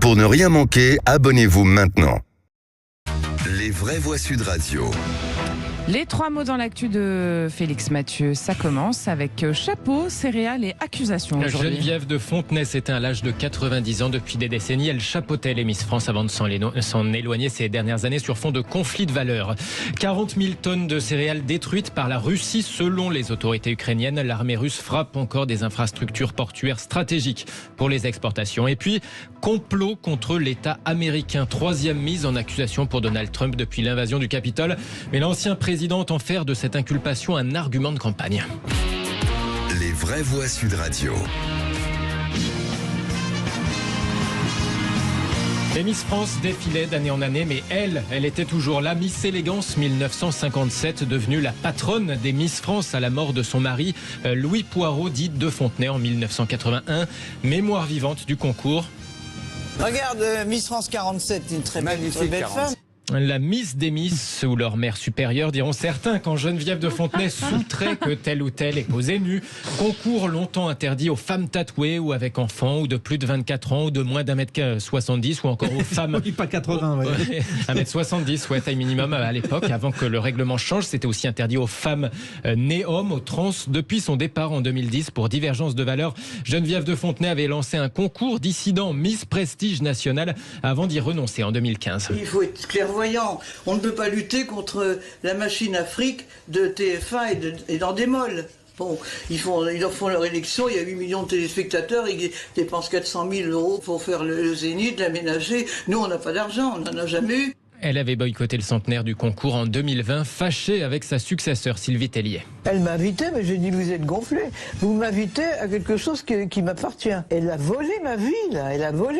Pour ne rien manquer, abonnez-vous maintenant. Les vraies voix Sud Radio. Les 3 mots dans l'actu de Félix Mathieu, ça commence avec chapeau, céréales et accusations aujourd'hui. Geneviève de Fontenay s'éteint à l'âge de 90 ans. Depuis des décennies, elle chapeautait les Miss France avant de s'en éloigner ces dernières années sur fond de conflits de valeurs. 40 000 tonnes de céréales détruites par la Russie selon les autorités ukrainiennes. L'armée russe frappe encore des infrastructures portuaires stratégiques pour les exportations. Et puis, complot contre l'État américain. 3e mise en accusation pour Donald Trump depuis l'invasion du Capitole. Mais l'ancien président entend faire de cette inculpation un argument de campagne. Les vraies voix Sud Radio. Les Miss France défilaient d'année en année, mais elle était toujours là. Miss Élégance 1957, devenue la patronne des Miss France à la mort de son mari, Louis Poirot, dit de Fontenay en 1981. Mémoire vivante du concours. Regarde, Miss France 47, une très belle femme. La Miss des Miss ou leur mère supérieure, diront certains, quand Geneviève de Fontenay soutrait que telle ou telle est posée nue. Concours longtemps interdit aux femmes tatouées ou avec enfants ou de plus de 24 ans ou de moins d'1m70 ou encore aux femmes... Oui, pas 80, ouais. 1m70, ouais, taille minimum à l'époque. Avant que le règlement change, c'était aussi interdit aux femmes nées hommes, aux trans. Depuis son départ en 2010 pour divergence de valeurs, Geneviève de Fontenay avait lancé un concours dissident Miss Prestige National avant d'y renoncer en 2015. Il faut être clairvoyant. On ne peut pas lutter contre la machine Afrique de TF1 et d'Endemol. Bon, ils en font leur élection, il y a 8 millions de téléspectateurs, ils dépensent 400 000 € pour faire le Zénith, l'aménager. Nous, on n'a pas d'argent, on n'en a jamais eu. Elle avait boycotté le centenaire du concours en 2020, fâchée avec sa successeur Sylvie Tellier. Elle m'invitait, mais j'ai dit vous êtes gonflé. Vous m'invitez à quelque chose qui m'appartient. Elle a volé ma vie, là. Elle a volé.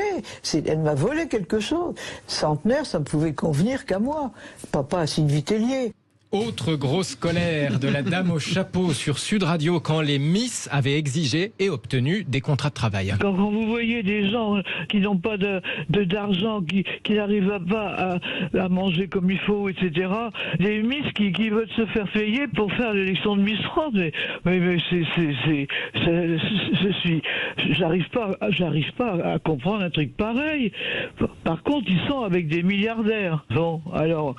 Elle m'a volé quelque chose. Centenaire, ça ne pouvait convenir qu'à moi, pas à Sylvie Tellier. Autre grosse colère de la dame au chapeau sur Sud Radio quand les Miss avaient exigé et obtenu des contrats de travail. Quand vous voyez des gens qui n'ont pas d'argent, qui n'arrivent pas à manger comme il faut, etc., des Miss qui veulent se faire payer pour faire l'élection de Miss France, mais j'arrive pas à comprendre un truc pareil. Par contre, ils sont avec des milliardaires. Bon, alors,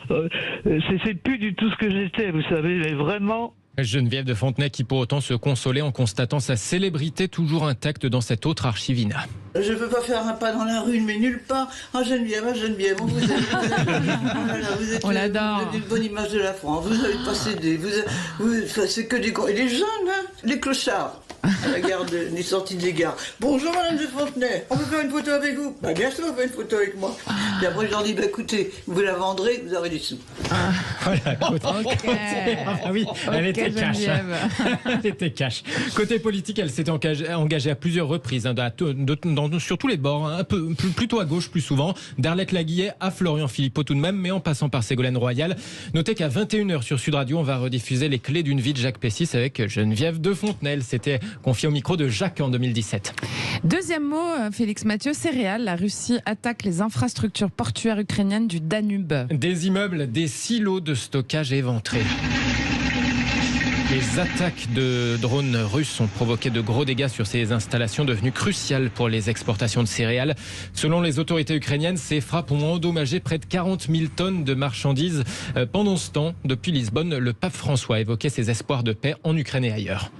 c'est plus du tout ce que j'étais, vous savez, mais vraiment... Geneviève de Fontenay qui pour autant se consolait en constatant sa célébrité toujours intacte dans cette autre archivina. Je ne peux pas faire un pas dans la rue, mais nulle part. Ah, Geneviève, On l'adore. Vous êtes une bonne image de la France. Vous n'avez pas cédé. C'est que des gros. Et les jeunes, hein, les clochards. À la gare des sorties des gares. Bonjour Madame de Fontenay, on peut faire une photo avec vous? Bah bien sûr, on peut faire une photo avec moi. Et après je leur dis, bah écoutez, vous la vendrez, vous aurez des sous. Voilà, ah oui, elle était cash. Elle était cash. Côté politique, elle s'était engagée à plusieurs reprises, sur tous les bords, un peu plutôt à gauche plus souvent, d'Arlette Laguillet à Florian Philippot tout de même, mais en passant par Ségolène Royal. Notez qu'à 21h sur Sud Radio, on va rediffuser les clés d'une vie de Jacques Pessis avec Geneviève de Fontenay. C'était confié au micro de Jacques en 2017. Deuxième mot, Félix Mathieu, céréales. La Russie attaque les infrastructures portuaires ukrainiennes du Danube. Des immeubles, des silos de stockage éventrés. Les attaques de drones russes ont provoqué de gros dégâts sur ces installations devenues cruciales pour les exportations de céréales. Selon les autorités ukrainiennes, ces frappes ont endommagé près de 40 000 tonnes de marchandises. Pendant ce temps, depuis Lisbonne, le pape François évoquait ses espoirs de paix en Ukraine et ailleurs.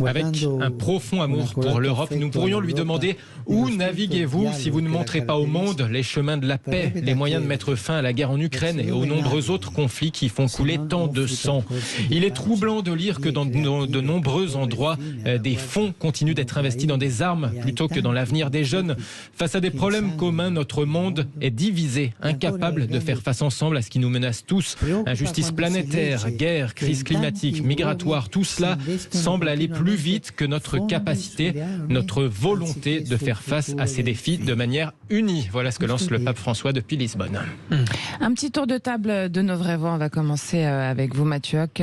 Avec un profond amour pour l'Europe, nous pourrions lui demander où naviguez-vous si vous ne montrez pas au monde les chemins de la paix, les moyens de mettre fin à la guerre en Ukraine et aux nombreux autres conflits qui font couler tant de sang. Il est troublant de lire que dans de nombreux endroits, des fonds continuent d'être investis dans des armes plutôt que dans l'avenir des jeunes. Face à des problèmes communs, notre monde est divisé, incapable de faire face ensemble à ce qui nous menace tous. Injustice planétaire, guerre, crise climatique, migratoire, tout cela semble aller plus vite que notre capacité, notre volonté de faire face à ces défis de manière unie. Voilà ce que lance le pape François depuis Lisbonne. Un petit tour de table de nos vraies voix. On va commencer avec vous, Mathieu Hoc.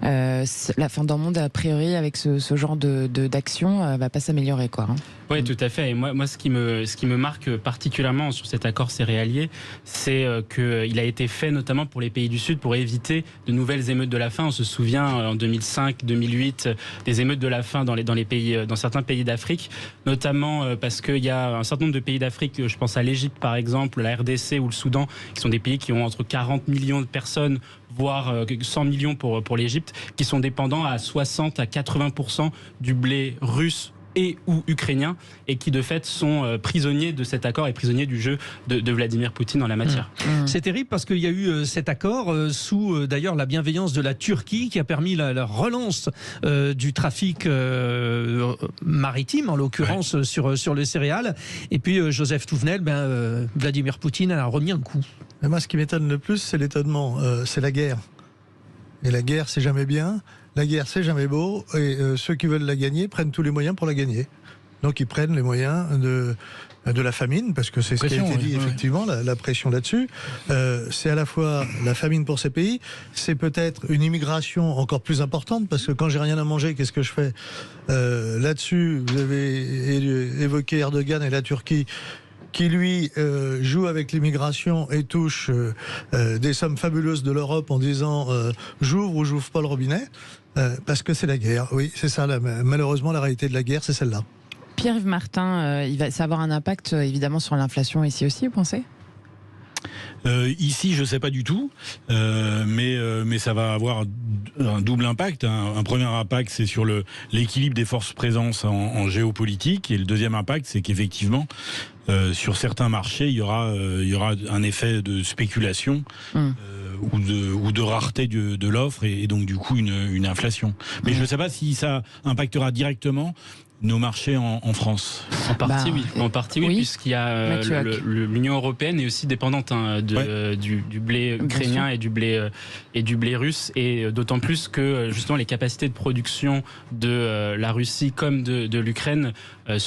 La fin d'un monde, a priori, avec ce genre d'action, va pas s'améliorer, quoi. Hein. Oui, tout à fait. Et moi, ce qui me marque particulièrement sur cet accord céréalier, c'est qu'il a été fait notamment pour les pays du Sud pour éviter de nouvelles émeutes de la faim. On se souvient en 2005, 2008, des des émeutes de la faim dans certains pays d'Afrique, notamment parce qu'il y a un certain nombre de pays d'Afrique, je pense à l'Égypte par exemple, la RDC ou le Soudan, qui sont des pays qui ont entre 40 millions de personnes, voire 100 millions pour l'Égypte, qui sont dépendants à 60 à 80% du blé russe et ou ukrainiens, et qui de fait sont prisonniers de cet accord et prisonniers du jeu de Vladimir Poutine en la matière. C'est terrible parce qu'il y a eu cet accord sous d'ailleurs la bienveillance de la Turquie qui a permis la relance du trafic maritime, en l'occurrence sur les céréales. Et puis Joseph Touvenel, Vladimir Poutine a remis un coup. Mais moi, ce qui m'étonne le plus, c'est l'étonnement. C'est la guerre. Et la guerre, c'est jamais bien. La guerre, c'est jamais beau. Et ceux qui veulent la gagner prennent tous les moyens pour la gagner. Donc, ils prennent les moyens de la famine, parce que c'est ce qui a été dit, effectivement, la pression là-dessus. C'est à la fois la famine pour ces pays, c'est peut-être une immigration encore plus importante, parce que quand j'ai rien à manger, qu'est-ce que je fais là-dessus? Vous avez évoqué Erdogan et la Turquie, qui lui joue avec l'immigration et touche des sommes fabuleuses de l'Europe en disant j'ouvre ou j'ouvre pas le robinet, parce que c'est la guerre. Oui, c'est ça, malheureusement la réalité de la guerre, c'est celle-là. Pierre-Yves Martin, ça va avoir un impact évidemment sur l'inflation ici aussi, vous pensez ? Ici, je ne sais pas du tout, mais ça va avoir un double impact. Un premier impact, c'est sur l'équilibre des forces présentes en géopolitique, et le deuxième impact, c'est qu'effectivement, sur certains marchés, il y aura un effet de spéculation ou de rareté de l'offre, et donc du coup une inflation. Mais je ne sais pas si ça impactera directement nos marchés en France. En partie, oui, puisqu'il y a l'Union européenne est aussi dépendante du blé ukrainien et du blé russe, et d'autant plus que justement les capacités de production de la Russie comme de l'Ukraine peuvent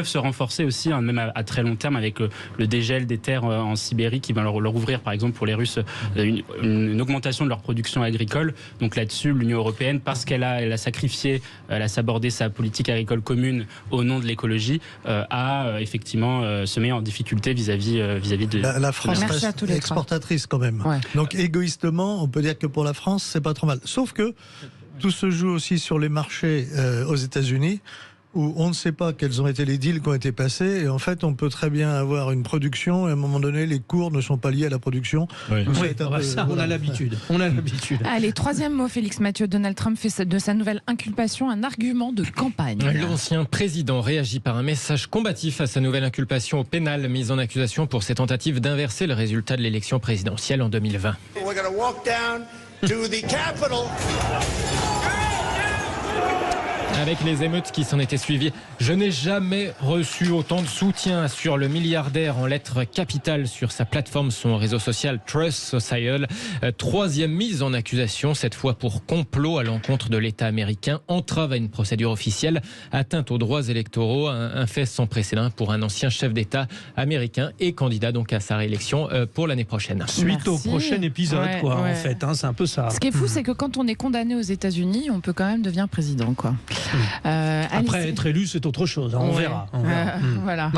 se renforcer aussi, même à très long terme, avec le dégel des terres en Sibérie qui va leur ouvrir, par exemple, pour les Russes, une augmentation de leur production agricole. Donc là-dessus, l'Union européenne, parce qu'elle a sacrifié, elle a sabordé sa politique agricole commune au nom de l'écologie, a effectivement se met en difficulté vis-à-vis de la France reste exportatrice quand même. Ouais. Donc égoïstement, on peut dire que pour la France, c'est pas trop mal. Sauf que tout se joue aussi sur les marchés aux États-Unis, où on ne sait pas quels ont été les deals qui ont été passés, et en fait on peut très bien avoir une production et à un moment donné les cours ne sont pas liés à la production. Oui, on a l'habitude. Allez, troisième mot, Félix Mathieu. Donald Trump fait de sa nouvelle inculpation un argument de campagne. L'ancien président réagit par un message combatif à sa nouvelle inculpation au pénal, mise en accusation pour ses tentatives d'inverser le résultat de l'élection présidentielle en 2020. We're gonna walk down to the Capitol. Avec les émeutes qui s'en étaient suivies, je n'ai jamais reçu autant de soutien, assure le milliardaire en lettres capitales sur sa plateforme, son réseau social Trust Social. Troisième mise en accusation, cette fois pour complot à l'encontre de l'État américain, entrave à une procédure officielle, atteinte aux droits électoraux, un fait sans précédent pour un ancien chef d'État américain et candidat donc à sa réélection pour l'année prochaine. Suite au prochain épisode, en fait, c'est un peu ça. Ce qui est fou, c'est que quand on est condamné aux États-Unis, on peut quand même devenir président, quoi. Après, être élu, c'est autre chose. On verra. Voilà.